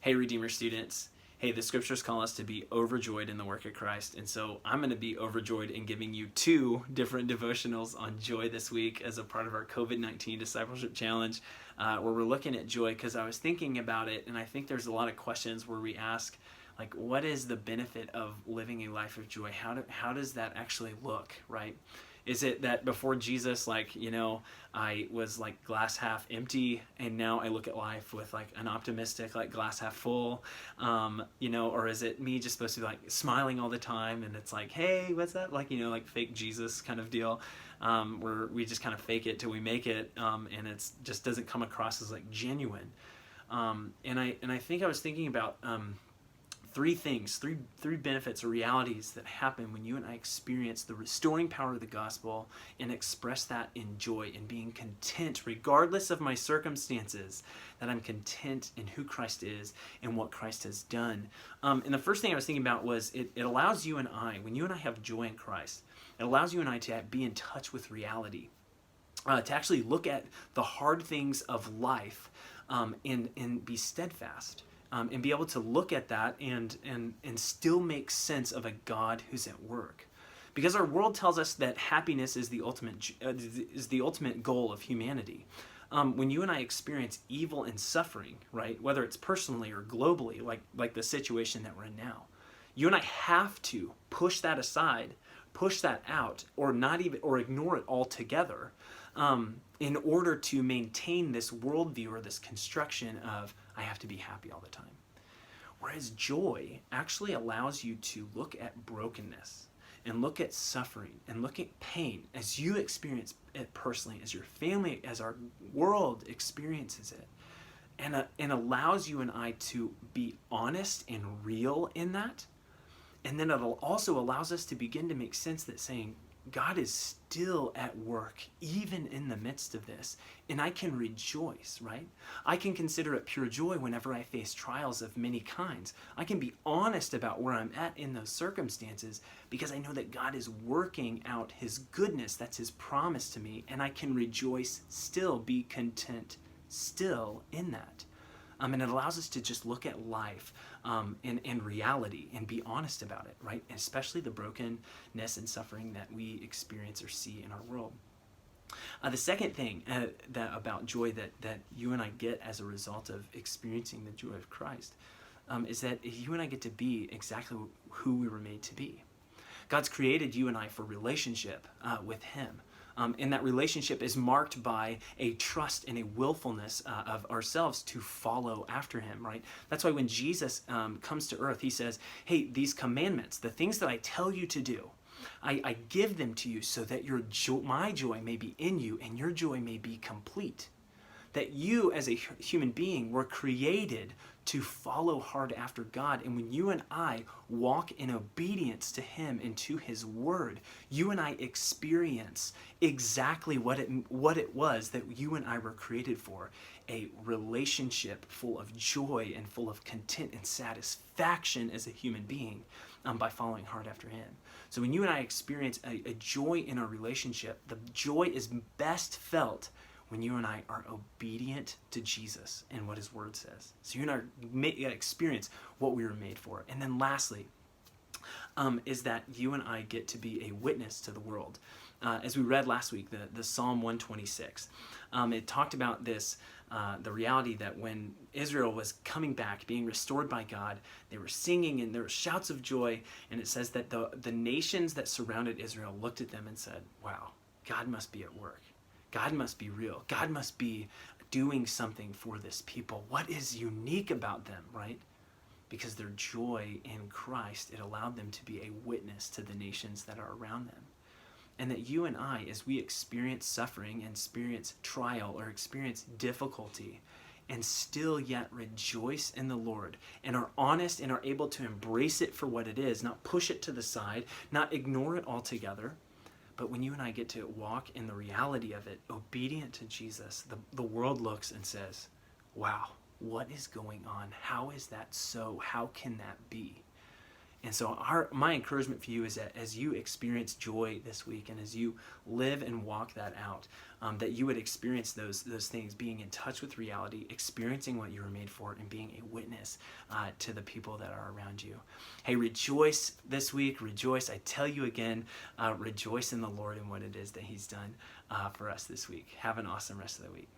Hey, Redeemer students. Hey, the scriptures call us to be overjoyed in the work of Christ. And so I'm going to be overjoyed in giving you 2 different devotionals on joy this week as a part of our COVID-19 Discipleship Challenge, where we're looking at joy because I was thinking about it, and I think there's a lot of questions where we ask, like, what is the benefit of living a life of joy? How does that actually look, right? Is it that before Jesus, I was like glass half empty, and now I look at life with like an optimistic, like glass half full, or is it me just supposed to be like smiling all the time, and it's like, hey, what's that? Like, like fake Jesus kind of deal, where we just kind of fake it till we make it, and it's just doesn't come across as like genuine. And I think I was thinking about, 3 things, three benefits or realities that happen when you and I experience the restoring power of the gospel and express that in joy and being content regardless of my circumstances, that I'm content in who Christ is and what Christ has done. And the first thing I was thinking about was it allows you and I, when you and I have joy in Christ, it allows you and I to be in touch with reality, to actually look at the hard things of life, and be steadfast. And be able to look at that and still make sense of a God who's at work, because our world tells us that happiness is the ultimate goal of humanity. When you and I experience evil and suffering, right, whether it's personally or globally, like the situation that we're in now, you and I have to push that aside, push that out, or ignore it altogether, in order to maintain this worldview or this construction of I have to be happy all the time. Whereas joy actually allows you to look at brokenness and look at suffering and look at pain as you experience it personally, as your family, as our world experiences it, and allows you and I to be honest and real in that. And then it also allows us to begin to make sense that saying, God is still at work, even in the midst of this, and I can rejoice, right? I can consider it pure joy whenever I face trials of many kinds. I can be honest about where I'm at in those circumstances because I know that God is working out His goodness. That's His promise to me, and I can rejoice still, be content still in that. And it allows us to just look at life in reality and be honest about it, right? Especially the brokenness and suffering that we experience or see in our world. The second thing about joy that you and I get as a result of experiencing the joy of Christ is that you and I get to be exactly who we were made to be. God's created you and I for relationship with Him. And that relationship is marked by a trust and a willfulness of ourselves to follow after Him, right? That's why when Jesus comes to earth, He says, hey, these commandments, the things that I tell you to do, I give them to you so that my joy may be in you and your joy may be complete. That you as a human being were created to follow hard after God. And when you and I walk in obedience to Him and to His Word, you and I experience exactly what it was that you and I were created for. A relationship full of joy and full of content and satisfaction as a human being, by following hard after Him. So when you and I experience a joy in our relationship, the joy is best felt when you and I are obedient to Jesus and what His Word says. So you and I experience what we were made for. And then lastly, is that you and I get to be a witness to the world. As we read last week, the Psalm 126, it talked about this, the reality that when Israel was coming back, being restored by God, they were singing and there were shouts of joy. And it says that the nations that surrounded Israel looked at them and said, wow, God must be at work. God must be real. God must be doing something for this people. What is unique about them, right? Because their joy in Christ, it allowed them to be a witness to the nations that are around them. And that you and I, as we experience suffering and experience trial or experience difficulty, and still yet rejoice in the Lord, and are honest and are able to embrace it for what it is, not push it to the side, not ignore it altogether, but when you and I get to walk in the reality of it, obedient to Jesus, the world looks and says, wow, what is going on? How is that so? How can that be? And so my encouragement for you is that as you experience joy this week and as you live and walk that out, that you would experience those things, being in touch with reality, experiencing what you were made for, and being a witness to the people that are around you. Hey, rejoice this week. Rejoice. I tell you again, rejoice in the Lord and what it is that he's done for us this week. Have an awesome rest of the week.